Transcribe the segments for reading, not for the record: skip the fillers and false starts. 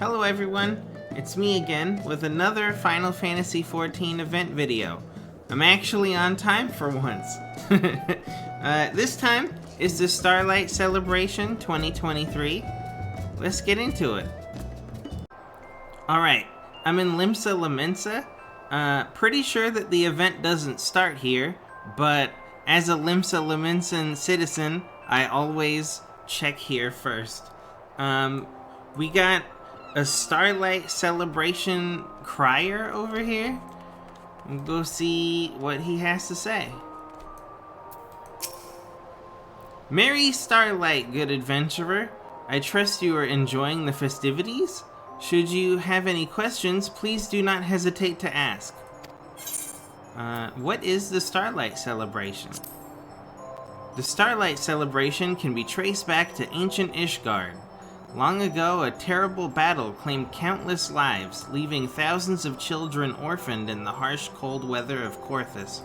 Hello everyone, it's me again with another Final Fantasy XIV event video. I'm actually on time for once. This time is the Starlight Celebration 2023. Let's get into it. Alright, I'm in Limsa Lominsa. Pretty sure that the event doesn't start here, but as a Limsa Lominsan citizen, I always check here first. We got a Starlight Celebration crier over here. We'll go see what he has to say. Merry Starlight, good adventurer. I trust you are enjoying the festivities. Should you have any questions, please do not hesitate to ask. What is the Starlight Celebration? The Starlight Celebration can be traced back to ancient Ishgard. Long ago, a terrible battle claimed countless lives, leaving thousands of children orphaned in the harsh, cold weather of Korthus.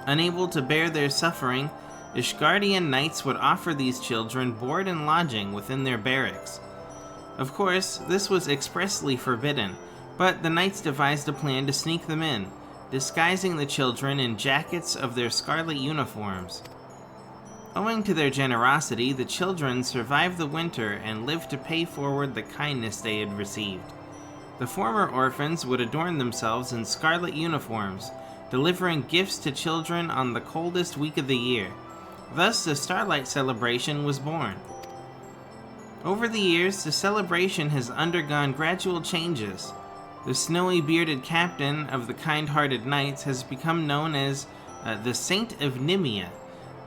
Unable to bear their suffering, Ishgardian knights would offer these children board and lodging within their barracks. Of course, this was expressly forbidden, but the knights devised a plan to sneak them in, disguising the children in jackets of their scarlet uniforms. Owing to their generosity, the children survived the winter and lived to pay forward the kindness they had received. The former orphans would adorn themselves in scarlet uniforms, delivering gifts to children on the coldest week of the year. Thus, the Starlight Celebration was born. Over the years, the celebration has undergone gradual changes. The snowy bearded captain of the kind-hearted knights has become known as the Saint of Nimia,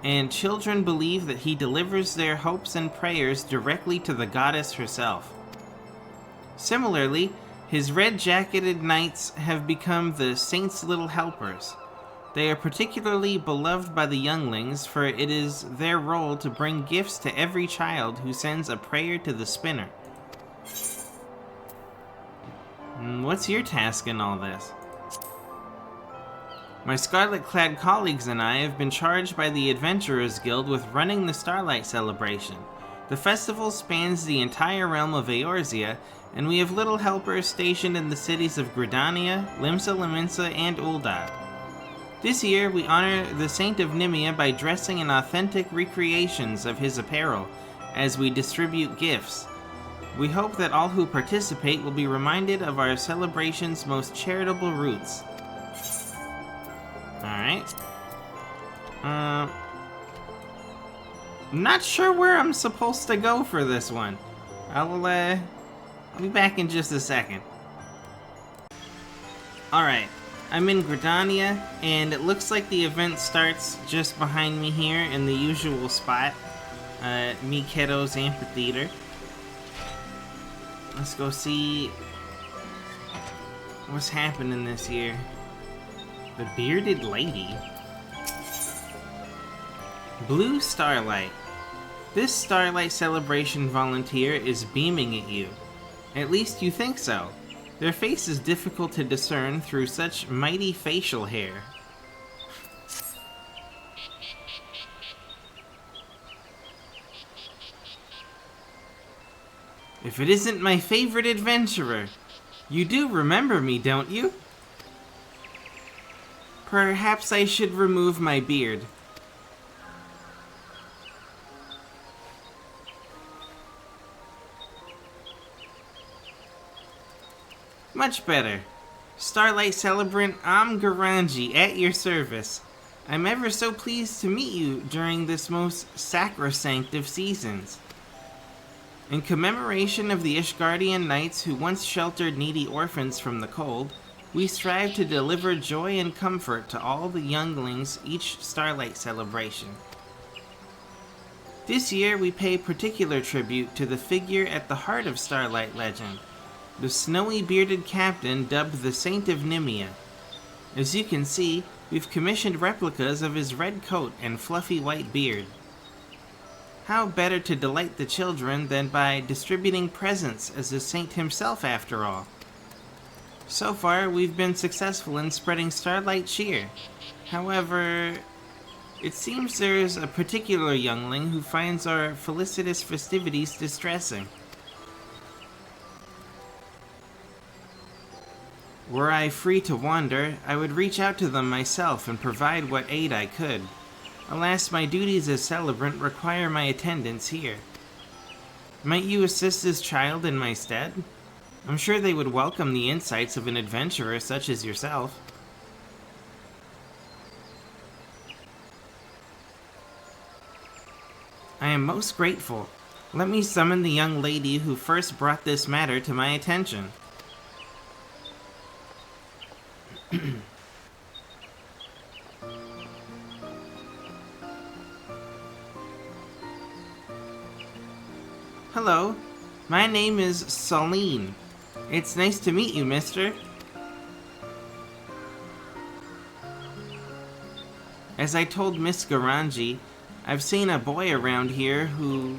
and children believe that he delivers their hopes and prayers directly to the goddess herself. Similarly, his red-jacketed knights have become the Saint's Little Helpers. They are particularly beloved by the younglings, for it is their role to bring gifts to every child who sends a prayer to the spinner. What's your task in all this? My scarlet-clad colleagues and I have been charged by the Adventurers Guild with running the Starlight Celebration. The festival spans the entire realm of Eorzea, and we have little helpers stationed in the cities of Gridania, Limsa Lominsa, and Ul'dah. This year, we honor the Saint of Nimia by dressing in authentic recreations of his apparel, as we distribute gifts. We hope that all who participate will be reminded of our celebration's most charitable roots. Alright. I'm not sure where I'm supposed to go for this one. I'll be back in just a second. Alright, I'm in Gridania, and it looks like the event starts just behind me here in the usual spot, Mikedo's Amphitheater. Let's go see what's happening this year. The Bearded Lady. Blue Starlight. This Starlight Celebration volunteer is beaming at you. At least you think so. Their face is difficult to discern through such mighty facial hair. If it isn't my favorite adventurer, you do remember me, don't you? Perhaps I should remove my beard. Much better. Starlight Celebrant Garanji at your service. I'm ever so pleased to meet you during this most sacrosanct of seasons. In commemoration of the Ishgardian knights who once sheltered needy orphans from the cold, we strive to deliver joy and comfort to all the younglings each Starlight Celebration. This year we pay particular tribute to the figure at the heart of Starlight legend, the snowy bearded captain dubbed the Saint of Nimia. As you can see, we've commissioned replicas of his red coat and fluffy white beard. How better to delight the children than by distributing presents as the saint himself after all? So far, we've been successful in spreading Starlight cheer. However, it seems there's a particular youngling who finds our felicitous festivities distressing. Were I free to wander, I would reach out to them myself and provide what aid I could. Alas, my duties as celebrant require my attendance here. Might you assist this child in my stead? I'm sure they would welcome the insights of an adventurer such as yourself. I am most grateful. Let me summon the young lady who first brought this matter to my attention. Hello, my name is Saline. It's nice to meet you, mister. As I told Miss Garanji, I've seen a boy around here who...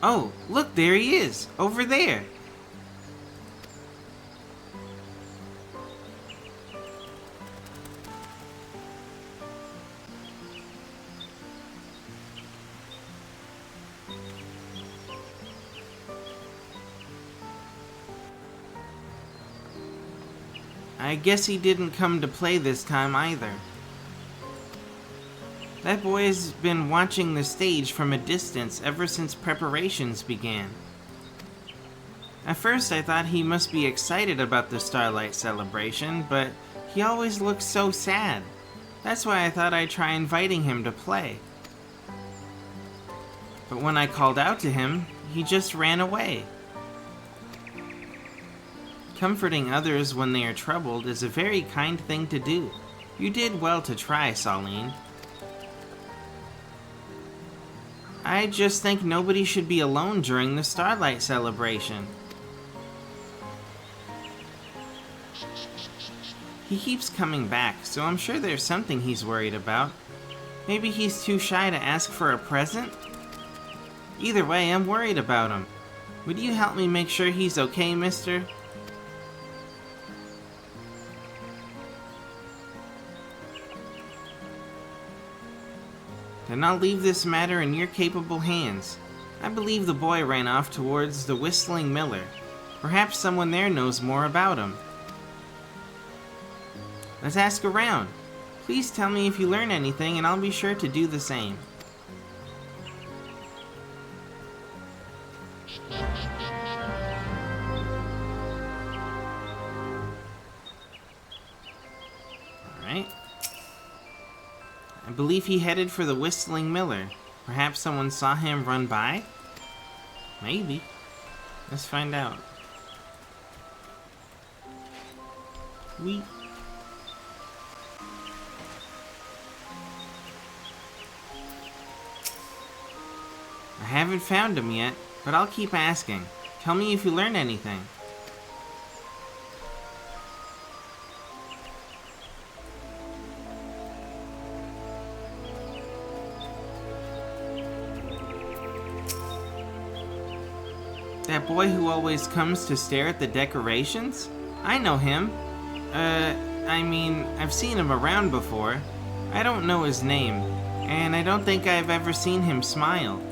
Oh, look, there he is, over there. I guess he didn't come to play this time either. That boy has been watching the stage from a distance ever since preparations began. At first I thought he must be excited about the Starlight Celebration, but he always looks so sad. That's why I thought I'd try inviting him to play. But when I called out to him, he just ran away. Comforting others when they are troubled is a very kind thing to do. You did well to try, Saline. I just think nobody should be alone during the Starlight Celebration. He keeps coming back, so I'm sure there's something he's worried about. Maybe he's too shy to ask for a present? Either way, I'm worried about him. Would you help me make sure he's okay, mister? Then I'll leave this matter in your capable hands. I believe the boy ran off towards the Whistling Miller. Perhaps someone there knows more about him. Let's ask around. Please tell me if you learn anything and I'll be sure to do the same. Alright. I believe he headed for the Whistling Miller. Perhaps someone saw him run by? Maybe. Let's find out. I haven't found him yet, but I'll keep asking. Tell me if you learn anything. That boy who always comes to stare at the decorations? I know him. I mean, I've seen him around before. I don't know his name, and I don't think I've ever seen him smile.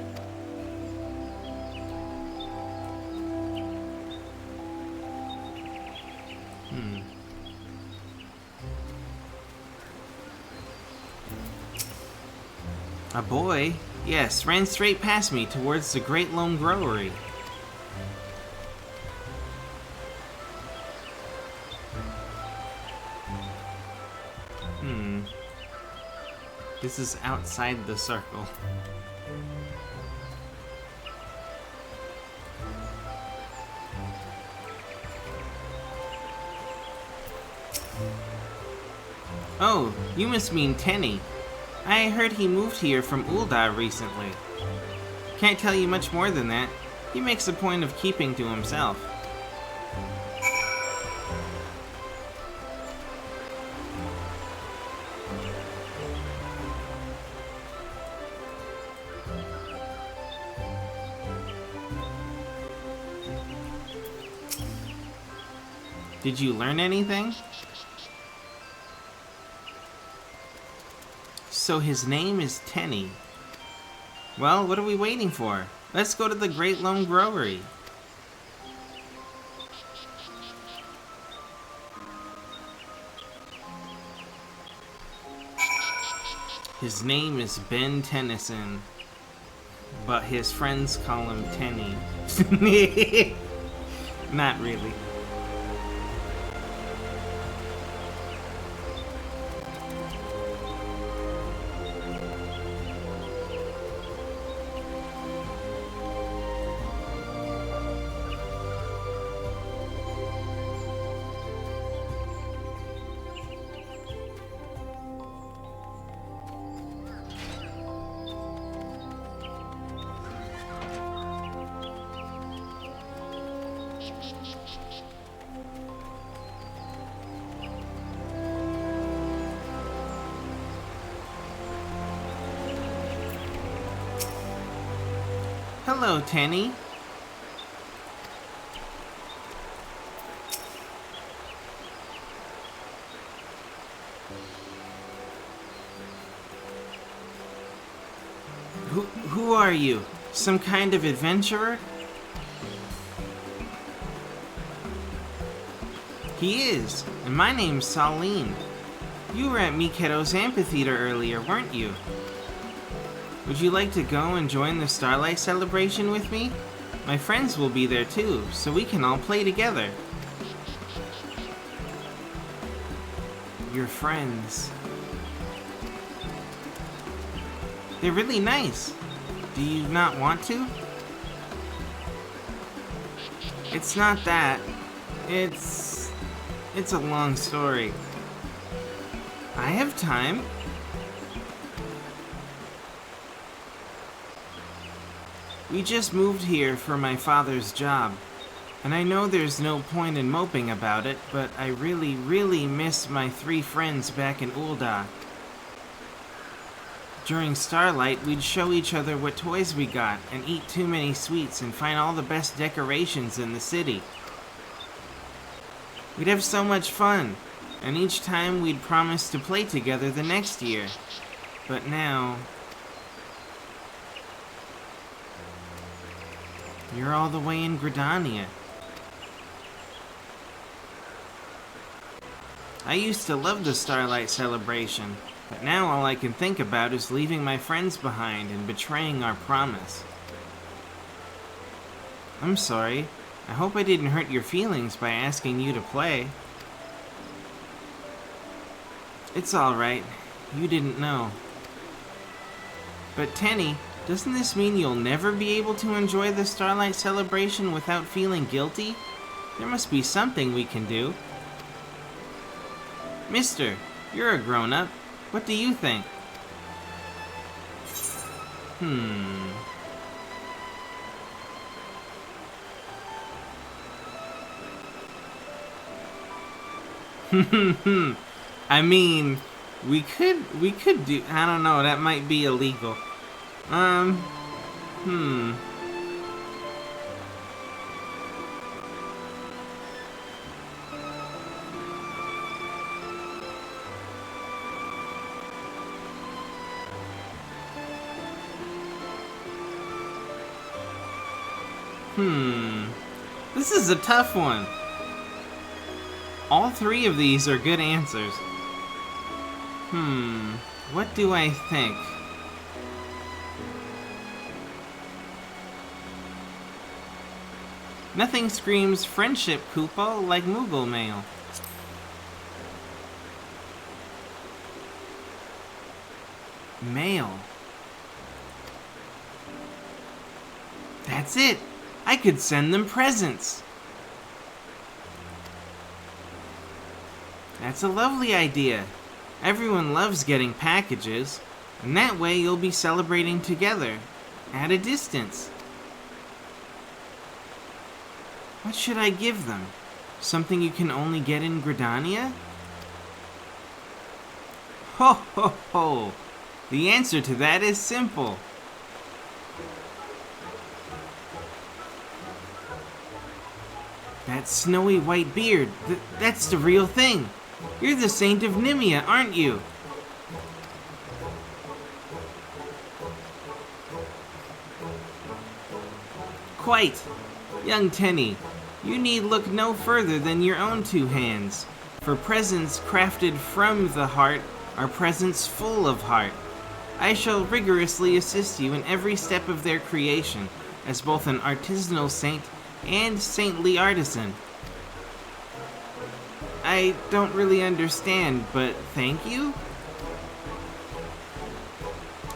A boy? Yes, ran straight past me towards the Great Lone Growery. This is outside the circle. Oh, you must mean Tenny. I heard he moved here from Ulda recently. Can't tell you much more than that. He makes a point of keeping to himself. Did you learn anything? So his name is Tenny. Well, what are we waiting for? Let's go to the Great Lone Growery. His name is Ben Tennyson, but his friends call him Tenny. Not really. Hello, Tenny. Who are you? Some kind of adventurer? He is, and my name's Saline. You were at Miketo's amphitheater earlier, weren't you? Would you like to go and join the Starlight Celebration with me? My friends will be there too, so we can all play together. Your friends. They're really nice. Do you not want to? It's not that. It's a long story. I have time. We just moved here for my father's job, and I know there's no point in moping about it, but I really, really miss my 3 friends back in Ul'dah. During Starlight, we'd show each other what toys we got, and eat too many sweets and find all the best decorations in the city. We'd have so much fun, and each time we'd promise to play together the next year. But now... you're all the way in Gridania. I used to love the Starlight Celebration, but now all I can think about is leaving my friends behind and betraying our promise. I'm sorry. I hope I didn't hurt your feelings by asking you to play. It's alright. You didn't know. But Tenny, doesn't this mean you'll never be able to enjoy the Starlight Celebration without feeling guilty? There must be something we can do. Mister, you're a grown-up. What do you think? I mean, we could do, I don't know, that might be illegal. This is a tough one. All 3 of these are good answers. What do I think? Nothing screams friendship, Koopa, like Moogle mail. Mail. That's it! I could send them presents! That's a lovely idea. Everyone loves getting packages, and that way you'll be celebrating together, at a distance. What should I give them? Something you can only get in Gridania? Ho ho ho! The answer to that is simple. That snowy white beard, that's the real thing. You're the Saint of Nimia, aren't you? Quite. Young Tenny, you need look no further than your own 2 hands, for presents crafted from the heart are presents full of heart. I shall rigorously assist you in every step of their creation, as both an artisanal saint and saintly artisan. I don't really understand, but thank you?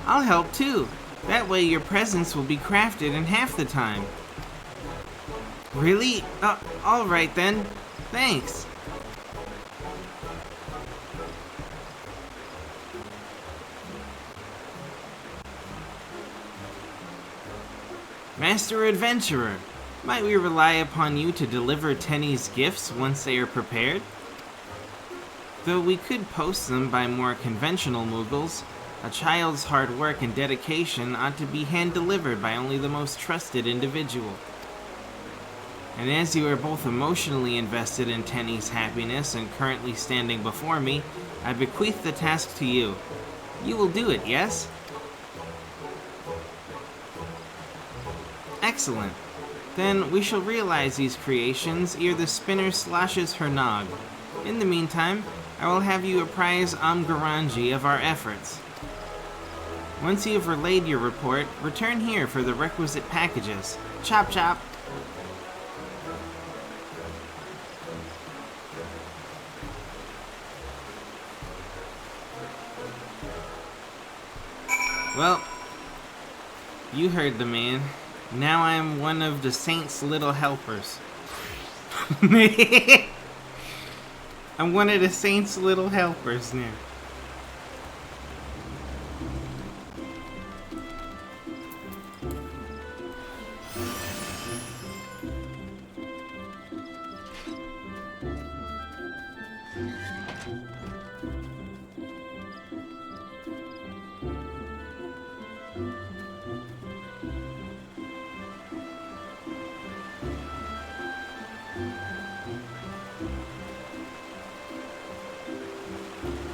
I'll help too. That way your presents will be crafted in half the time. Really? Alright then. Thanks. Master Adventurer, might we rely upon you to deliver Tenny's gifts once they are prepared? Though we could post them by more conventional Moogles, a child's hard work and dedication ought to be hand-delivered by only the most trusted individual. And as you are both emotionally invested in Tenny's happiness and currently standing before me, I bequeath the task to you. You will do it, yes? Excellent. Then we shall realize these creations ere the spinner sloshes her nog. In the meantime, I will have you apprise Amgaranji of our efforts. Once you have relayed your report, return here for the requisite packages. Chop chop! Well, you heard the man. Now I am one of the saint's little helpers. I'm one of the saint's little helpers now.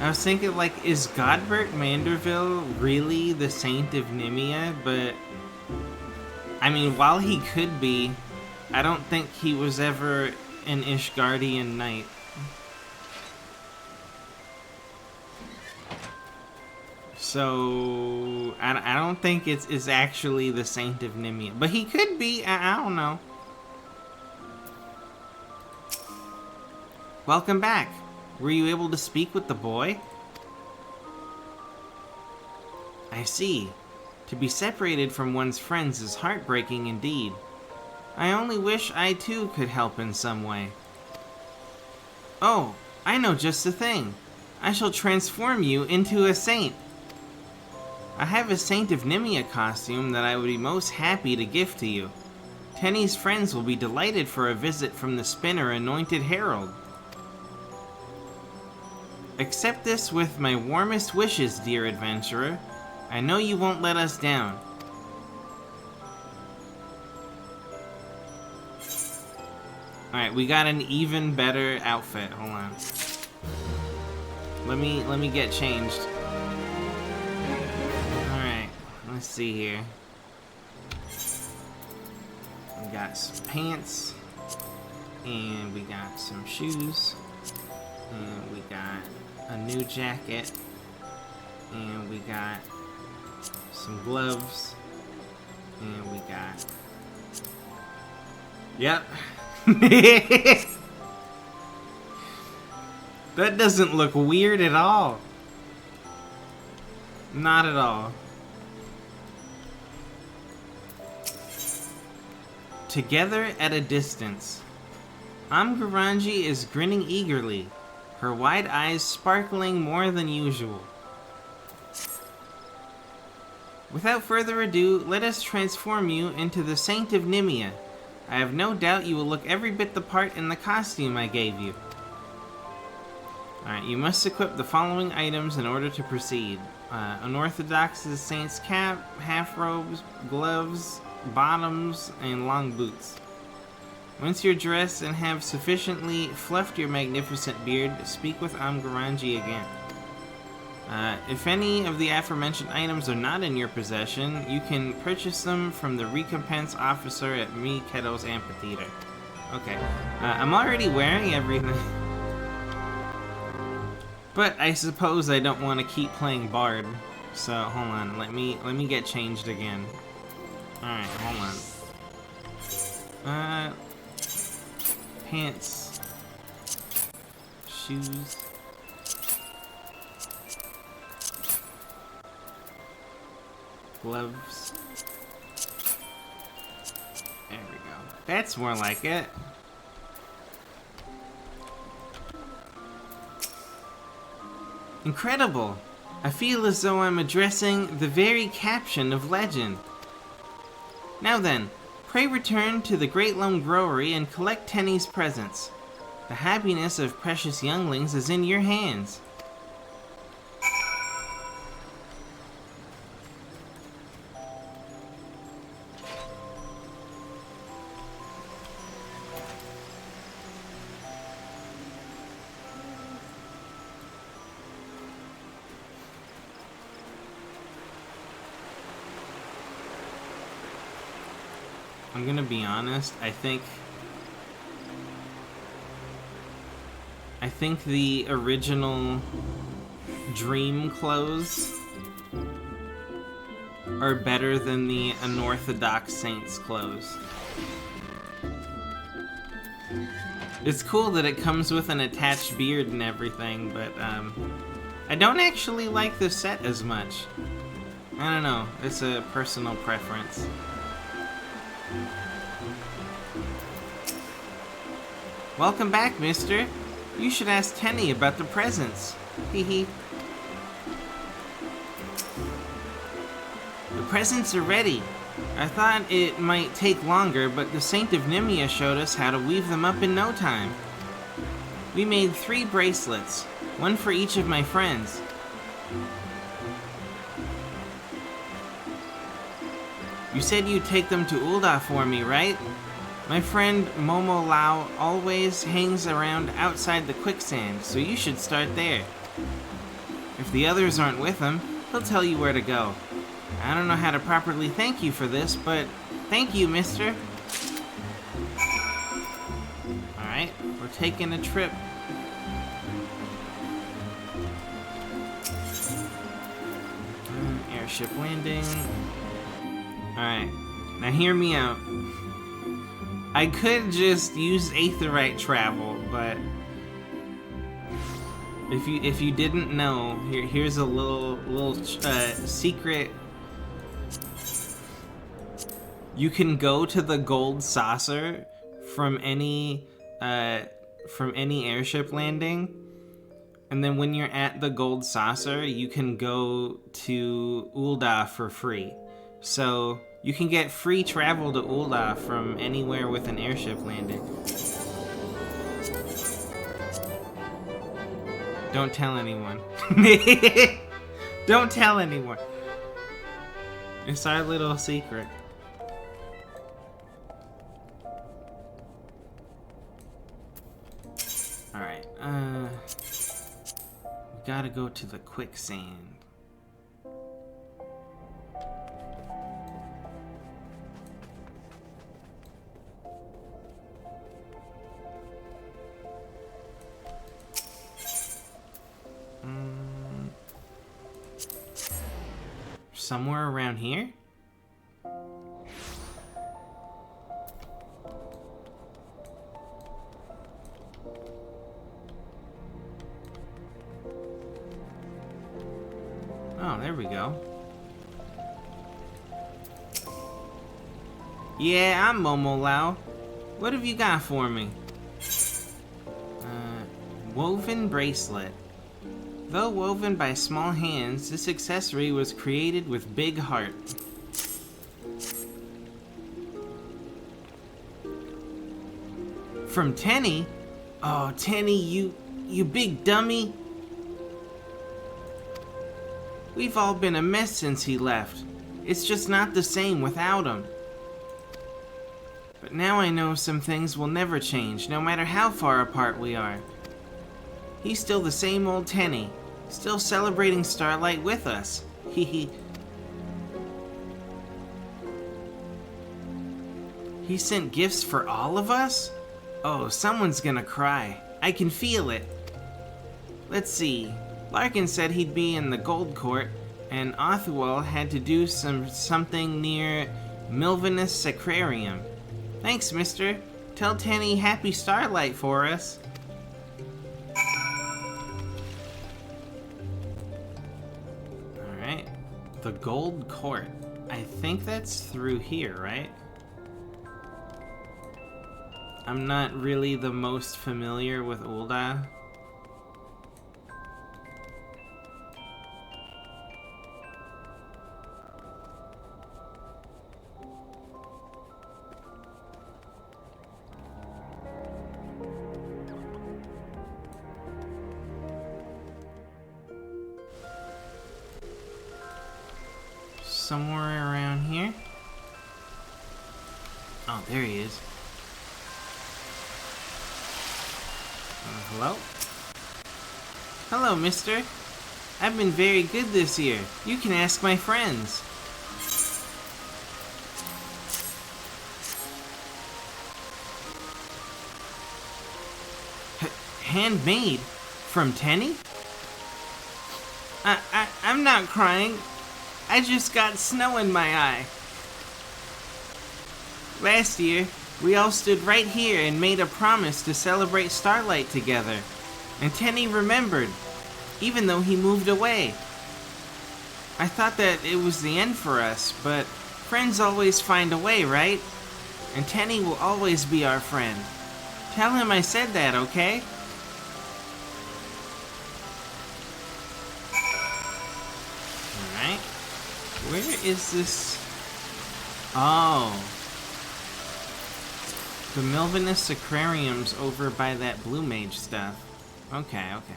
I was thinking, like, is Godbert Manderville really the Saint of Nimia? But, I mean, while he could be, I don't think he was ever an Ishgardian knight. So, I don't think it's actually the Saint of Nimia. But he could be, I don't know. Welcome back. Were you able to speak with the boy? I see. To be separated from one's friends is heartbreaking indeed. I only wish I too could help in some way. Oh, I know just the thing. I shall transform you into a saint. I have a Saint of Nimia costume that I would be most happy to gift to you. Tenny's friends will be delighted for a visit from the Spinner Anointed Herald. Accept this with my warmest wishes, dear adventurer. I know you won't let us down. Alright, we got an even better outfit. Hold on. Let me get changed. Alright, let's see here. We got some pants. And we got some shoes. And we got a new jacket, and we got some gloves, and we got... Yep. That doesn't look weird at all. Not at all. Together at a distance. Amgaranji is grinning eagerly, her wide eyes sparkling more than usual. Without further ado, let us transform you into the Saint of Nimia. I have no doubt you will look every bit the part in the costume I gave you. Alright, you must equip the following items in order to proceed. Unorthodox saint's cap, half robes, gloves, bottoms, and long boots. Once you're dressed and have sufficiently fluffed your magnificent beard, speak with Amgaranji again. If any of the aforementioned items are not in your possession, you can purchase them from the recompense officer at Me Keto's Amphitheater. Okay, I'm already wearing everything. But I suppose I don't want to keep playing Bard, So hold on, let me get changed again. Alright, hold on. Pants. Shoes. Gloves. There we go. That's more like it. Incredible! I feel as though I'm addressing the very caption of legend. Now then, pray return to the Great Lum Growery and collect Tenny's presents. The happiness of precious younglings is in your hands. I'm gonna be honest, I think the original dream clothes are better than the unorthodox Saints clothes. It's cool that it comes with an attached beard and everything, but I don't actually like this set as much. I don't know, it's a personal preference. Welcome back, mister. You should ask Tenny about the presents. Hee. The presents are ready. I thought it might take longer, but the Saint of Nimia showed us how to weave them up in no time. We made 3 bracelets, one for each of my friends. You said you'd take them to Ul'dah for me, right? My friend Momo Lao always hangs around outside the quicksand, so you should start there. If the others aren't with him, he'll tell you where to go. I don't know how to properly thank you for this, but thank you, mister. Alright, we're taking a trip. Airship landing. Alright, now hear me out. I could just use Aetheryte travel, but if you didn't know, here's a little secret. You can go to the gold saucer from any airship landing, and then when you're at the gold saucer, you can go to Ul'dah for free. So you can get free travel to Ul'dah from anywhere with an airship landing. Don't tell anyone. Don't tell anyone. It's our little secret. Alright, we gotta go to the quicksand. Somewhere around here? Oh, there we go. Yeah, I'm Momo Lao. What have you got for me? Woven bracelet. Though woven by small hands, this accessory was created with big heart. From Tenny? Oh, Tenny, you big dummy. We've all been a mess since he left. It's just not the same without him. But now I know some things will never change, no matter how far apart we are. He's still the same old Tenny, still celebrating Starlight with us. He sent gifts for all of us? Oh, someone's gonna cry. I can feel it. Let's see. Larkin said he'd be in the Gold Court. and Othwell had to do something near Milvanus Sacrarium. Thanks, mister. Tell Tenny happy Starlight for us. Alright. The Gold Court. I think that's through here, right? I'm not really the most familiar with Ul'dah. Somewhere around here. Oh, there he is. Hello? Hello, mister. I've been very good this year. You can ask my friends. Handmade? From Tenny? I'm not crying. I just got snow in my eye. Last year, we all stood right here and made a promise to celebrate Starlight together. And Tenny remembered, even though he moved away. I thought that it was the end for us, but friends always find a way, right? And Tenny will always be our friend. Tell him I said that, okay? Alright. Where is this? Oh. The Milvanus Sacrarium's over by that Blue Mage stuff. Okay, okay.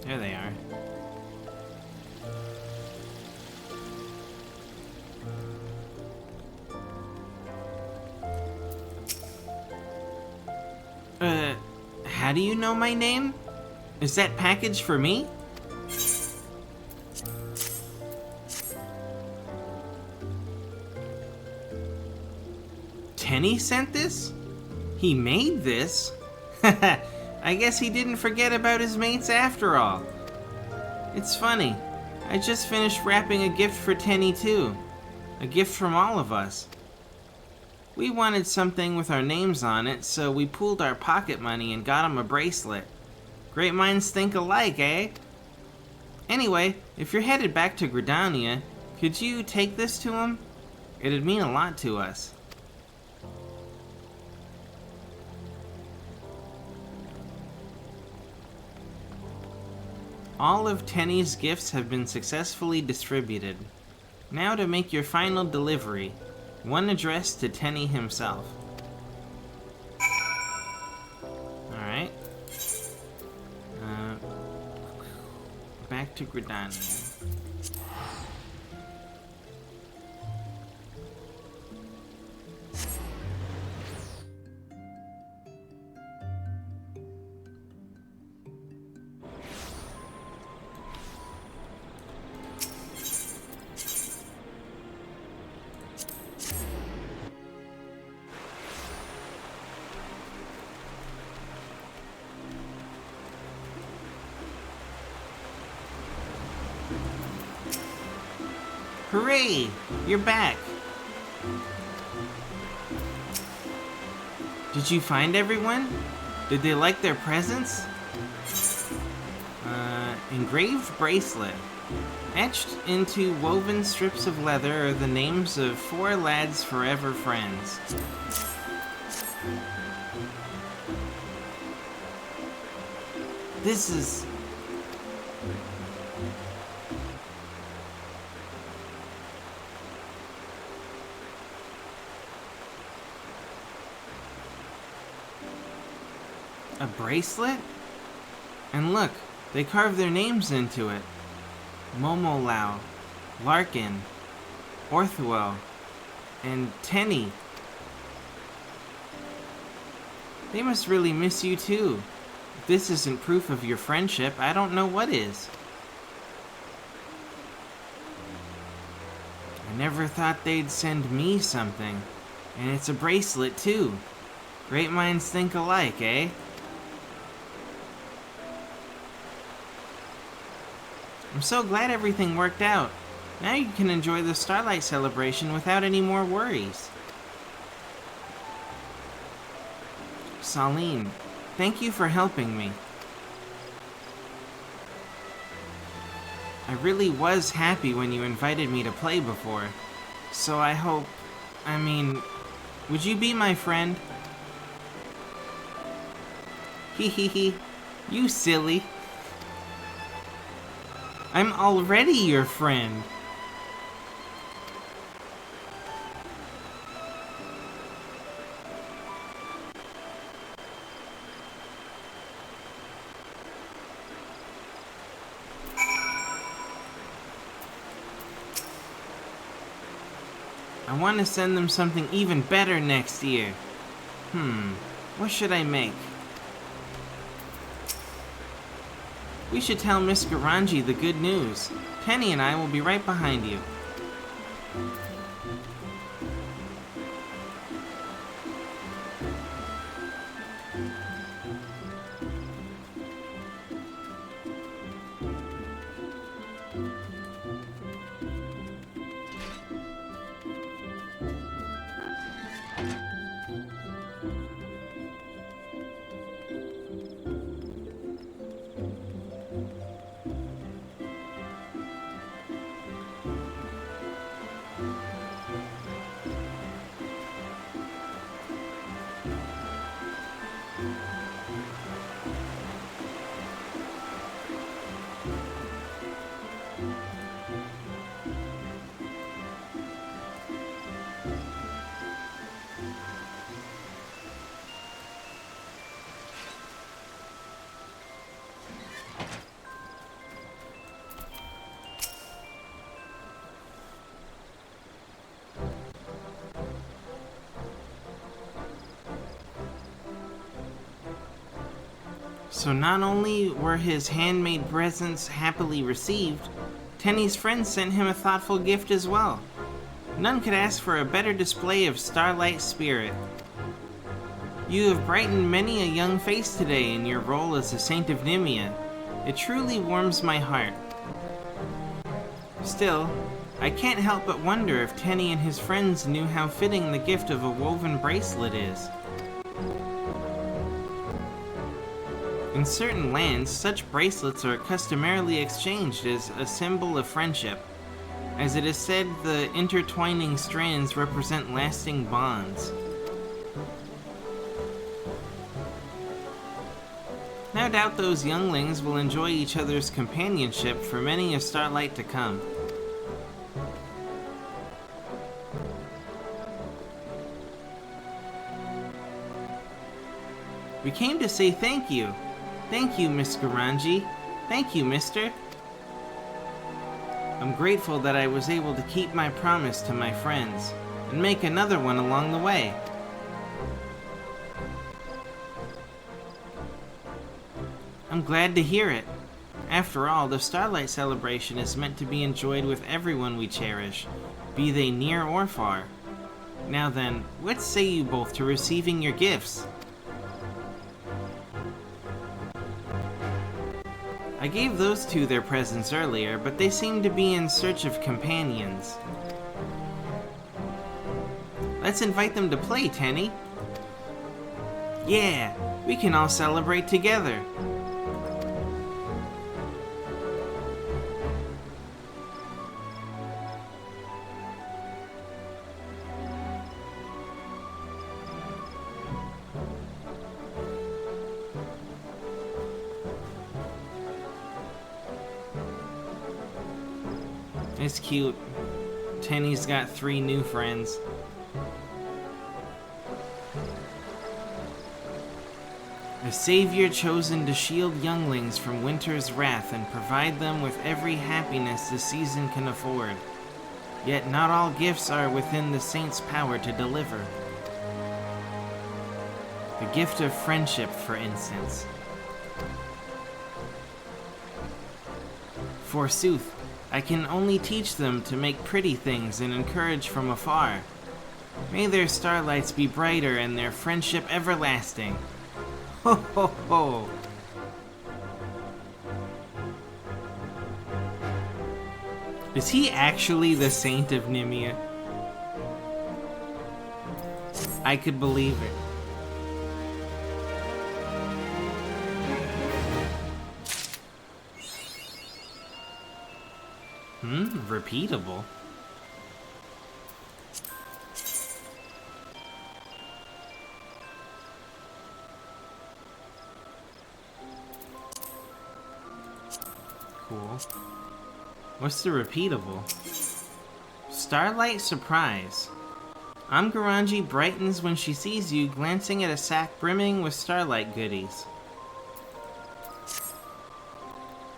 There they are. How do you know my name? Is that package for me? Tenny sent this? He made this? I guess he didn't forget about his mates after all. It's funny. I just finished wrapping a gift for Tenny too. A gift from all of us. We wanted something with our names on it, so we pooled our pocket money and got him a bracelet. Great minds think alike, eh? Anyway, if you're headed back to Gridania, could you take this to him? It'd mean a lot to us. All of Tenny's gifts have been successfully distributed. Now to make your final delivery. One addressed to Tenny himself. Alright. Back to Gridania. Hooray! You're back! Did you find everyone? Did they like their presents? Engraved bracelet. Etched into woven strips of leather are the names of 4 lads forever friends. This is... a bracelet? And look, they carved their names into it. Momolau, Larkin, Orthwell, and Tenny. They must really miss you too. If this isn't proof of your friendship, I don't know what is. never thought they'd send me something. And it's a bracelet, too. Great minds think alike, eh? I'm so glad everything worked out. Now you can enjoy the Starlight Celebration without any more worries. Saline, thank you for helping me. I really was happy when you invited me to play before. So would you be my friend? Hee hee hee, you silly. I'm already your friend. I want to send them something even better next year. What should I make? We should tell Miss Garanji the good news. Tenny and I will be right behind you. So not only were his handmade presents happily received, Tenny's friends sent him a thoughtful gift as well. None could ask for a better display of Starlight spirit. You have brightened many a young face today in your role as the Saint of Nimia. It truly warms my heart. Still, I can't help but wonder if Tenny and his friends knew how fitting the gift of a woven bracelet is. In certain lands, such bracelets are customarily exchanged as a symbol of friendship. As it is said, the intertwining strands represent lasting bonds. No doubt those younglings will enjoy each other's companionship for many a starlight to come. We came to say thank you. Thank you, Miss Garanji. Thank you, mister. I'm grateful that I was able to keep my promise to my friends, and make another one along the way. I'm glad to hear it. After all, the Starlight Celebration is meant to be enjoyed with everyone we cherish, be they near or far. Now then, what say you both to receiving your gifts? I gave those two their presents earlier, but they seem to be in search of companions. Let's invite them to play, Tenny. Yeah, we can all celebrate together. It's cute. Tenny's got 3 new friends. A savior chosen to shield younglings from winter's wrath and provide them with every happiness the season can afford. Yet not all gifts are within the saint's power to deliver. The gift of friendship, for instance. Forsooth, I can only teach them to make pretty things and encourage from afar. May their starlights be brighter and their friendship everlasting. Ho ho ho! Is he actually the Saint of Nimia? I could believe it. Repeatable. Cool. What's the repeatable? Starlight Surprise. Amgaranji brightens when she sees you, glancing at a sack brimming with starlight goodies.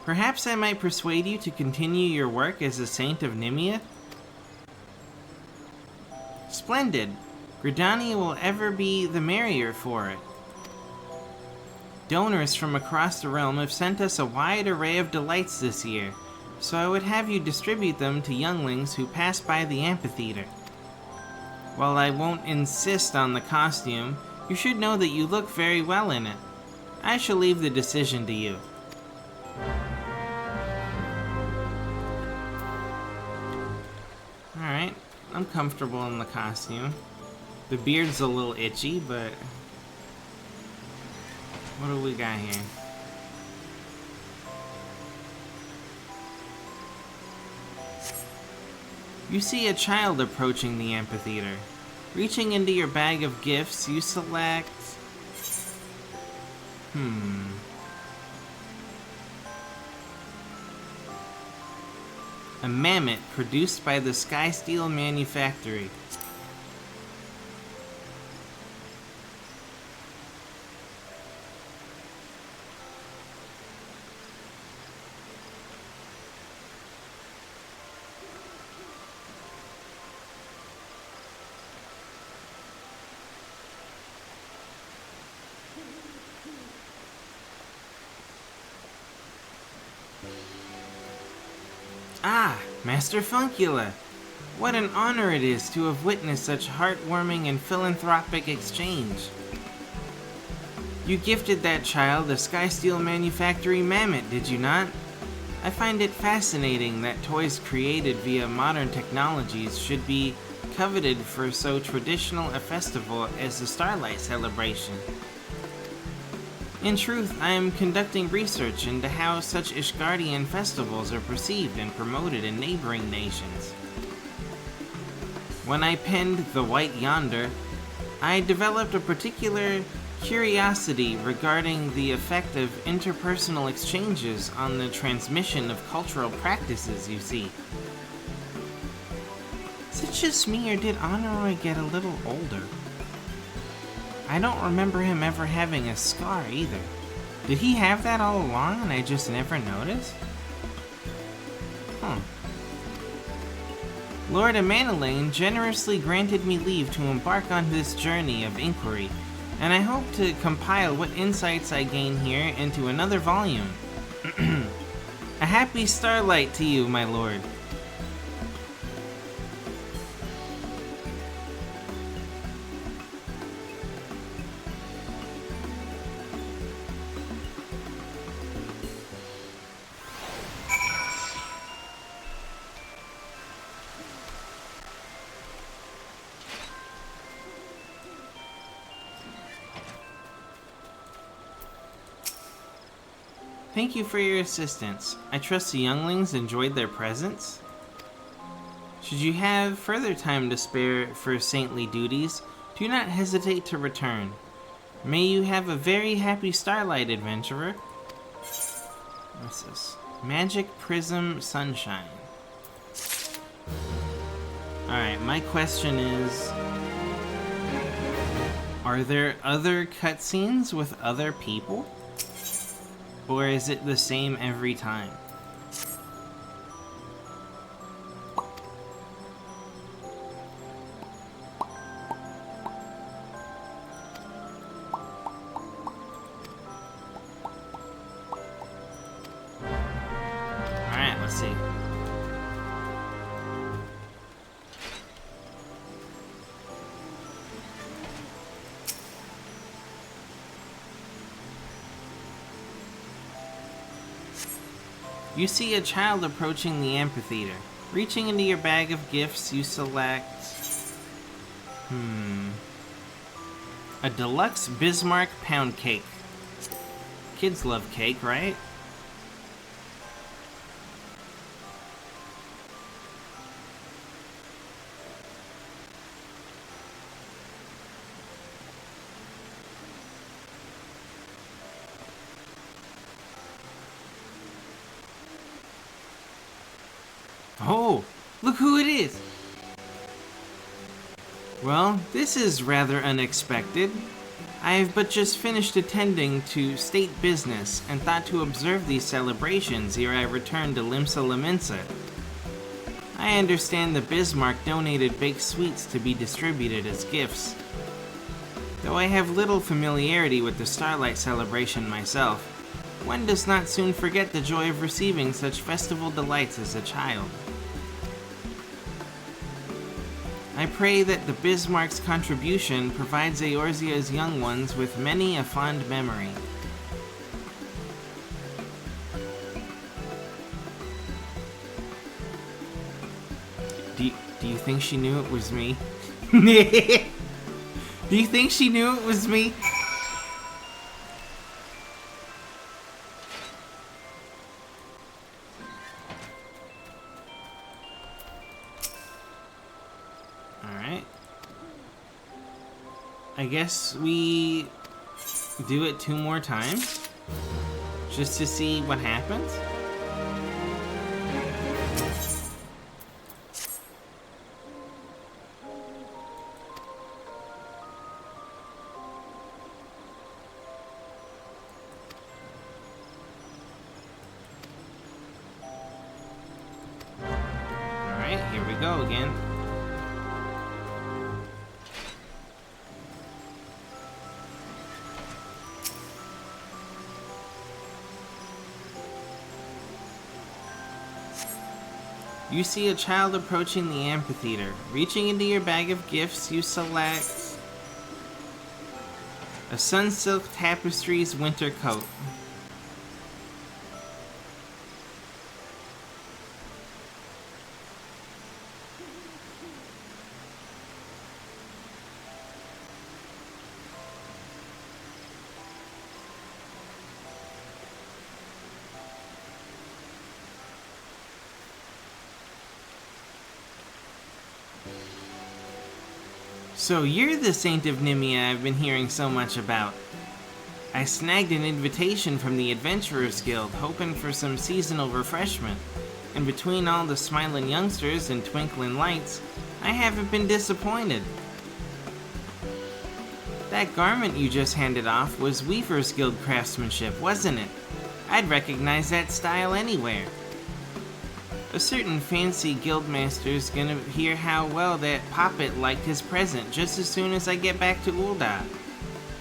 Perhaps I might persuade you to continue your work as a Saint of Nimia? Splendid. Gridania will ever be the merrier for it. Donors from across the realm have sent us a wide array of delights this year, so I would have you distribute them to younglings who pass by the amphitheater. While I won't insist on the costume, you should know that you look very well in it. I shall leave the decision to you. Alright, I'm comfortable in the costume. The beard's a little itchy, but... what do we got here? You see a child approaching the amphitheater. Reaching into your bag of gifts, you select... a mammoth produced by the Sky Steel Manufactory. Ah, Master Funkula! What an honor it is to have witnessed such heartwarming and philanthropic exchange. You gifted that child a Sky Steel Manufactory mammoth, did you not? I find it fascinating that toys created via modern technologies should be coveted for so traditional a festival as the Starlight Celebration. In truth, I am conducting research into how such Ishgardian festivals are perceived and promoted in neighboring nations. When I penned The White Yonder, I developed a particular curiosity regarding the effect of interpersonal exchanges on the transmission of cultural practices, you see. Is it just me, or did Honoroi get a little older? I don't remember him ever having a scar either. Did he have that all along and I just never noticed? Lord Amanalane generously granted me leave to embark on this journey of inquiry, and I hope to compile what insights I gain here into another volume. A happy starlight to you, my lord. Thank you for your assistance. I trust the younglings enjoyed their presents? Should you have further time to spare for saintly duties, do not hesitate to return. May you have a very happy starlight, adventurer. What's this? Magic Prism Sunshine. Alright, my question is... are there other cutscenes with other people? Or is it the same every time? Alright, let's see. You see a child approaching the amphitheater. Reaching into your bag of gifts, you select... a deluxe Bismarck pound cake. Kids love cake, right? Oh, look who it is! Well, this is rather unexpected. I have but just finished attending to state business and thought to observe these celebrations ere I return to Limsa Laminsa. I understand the Bismarck donated baked sweets to be distributed as gifts. Though I have little familiarity with the Starlight Celebration myself, one does not soon forget the joy of receiving such festival delights as a child. I pray that the Bismarck's contribution provides Eorzea's young ones with many a fond memory. Do you think she knew it was me? Do you think she knew it was me? Alright. I guess we do it 2 more times. Just to see what happens. Alright, here we go again. You see a child approaching the amphitheater. Reaching into your bag of gifts, you select a Sunsilk Tapestries winter coat. So you're the Saint of Nimia I've been hearing so much about. I snagged an invitation from the Adventurers Guild, hoping for some seasonal refreshment. And between all the smiling youngsters and twinkling lights, I haven't been disappointed. That garment you just handed off was Weavers Guild craftsmanship, wasn't it? I'd recognize that style anywhere. A certain fancy guildmaster's gonna hear how well that poppet liked his present just as soon as I get back to Ul'dah.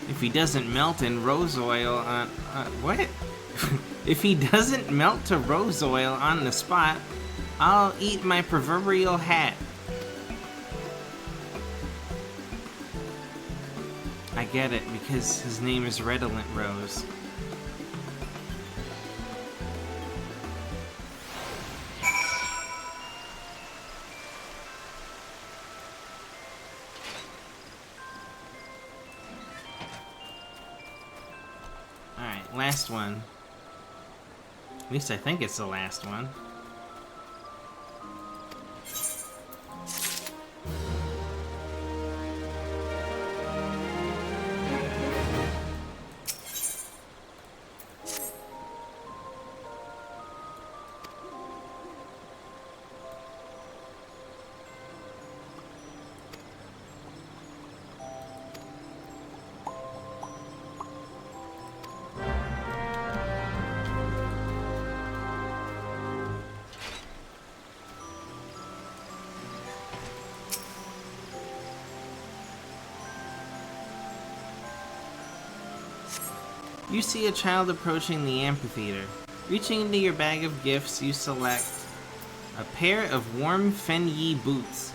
If he doesn't melt in rose oil on... what? If he doesn't melt to rose oil on the spot, I'll eat my proverbial hat. I get it, because his name is Redolent Rose. Alright, last one. At least I think it's the last one. You see a child approaching the amphitheater. Reaching into your bag of gifts, you select a pair of warm Fen Yi boots.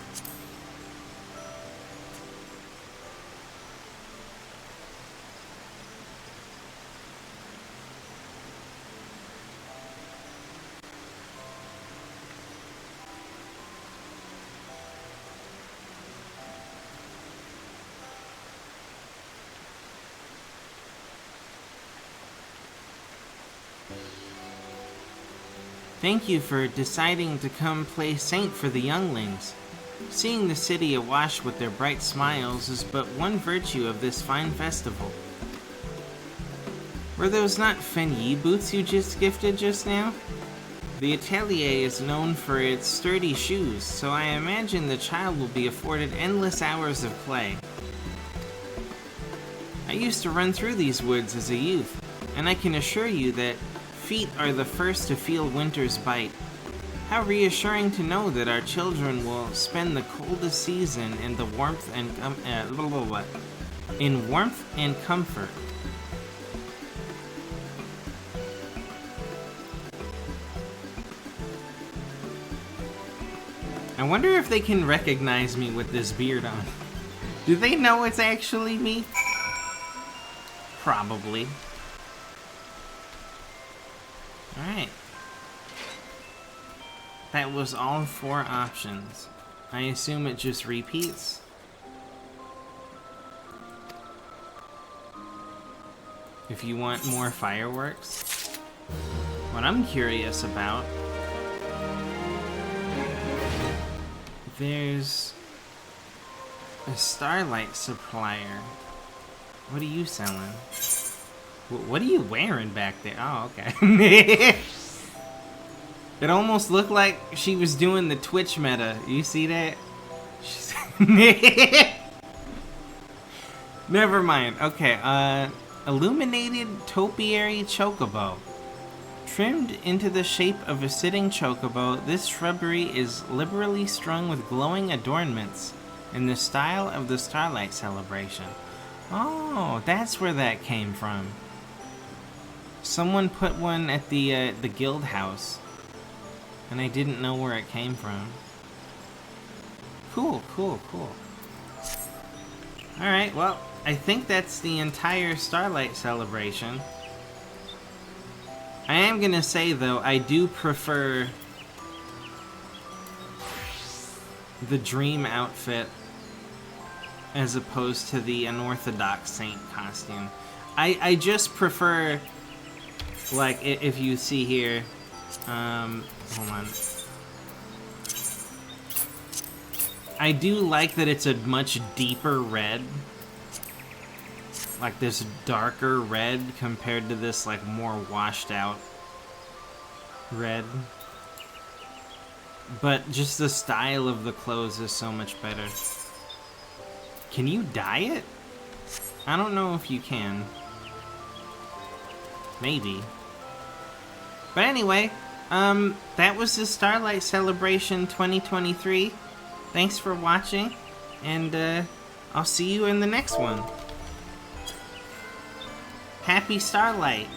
Thank you for deciding to come play saint for the younglings. Seeing the city awash with their bright smiles is but one virtue of this fine festival. Were those not Fenyi boots you just gifted just now? The atelier is known for its sturdy shoes, so I imagine the child will be afforded endless hours of play. I used to run through these woods as a youth, and I can assure you that feet are the first to feel winter's bite. How reassuring to know that our children will spend the coldest season in the warmth and comfort. I wonder if they can recognize me with this beard on. Do they know it's actually me? Probably. Alright. That was all 4 options. I assume it just repeats. If you want more fireworks. What I'm curious about, there's a Starlight supplier. What are you selling? What are you wearing back there? Oh, okay. It almost looked like she was doing the Twitch meta. You see that? Never mind. Okay, illuminated topiary chocobo. Trimmed into the shape of a sitting chocobo, this shrubbery is liberally strung with glowing adornments in the style of the Starlight Celebration. Oh, that's where that came from. Someone put one at the guild house, and I didn't know where it came from. Cool, cool, cool. Alright, well, I think that's the entire Starlight Celebration. I am gonna say, though, I do prefer the dream outfit as opposed to the unorthodox saint costume. I just prefer, like, if you see here, hold on. I do like that it's a much deeper red. Like this darker red compared to this like more washed out red. But just the style of the clothes is so much better. Can you dye it? I don't know if you can. Maybe. But anyway, that was the Starlight Celebration 2023. Thanks for watching, and I'll see you in the next one. Happy Starlight!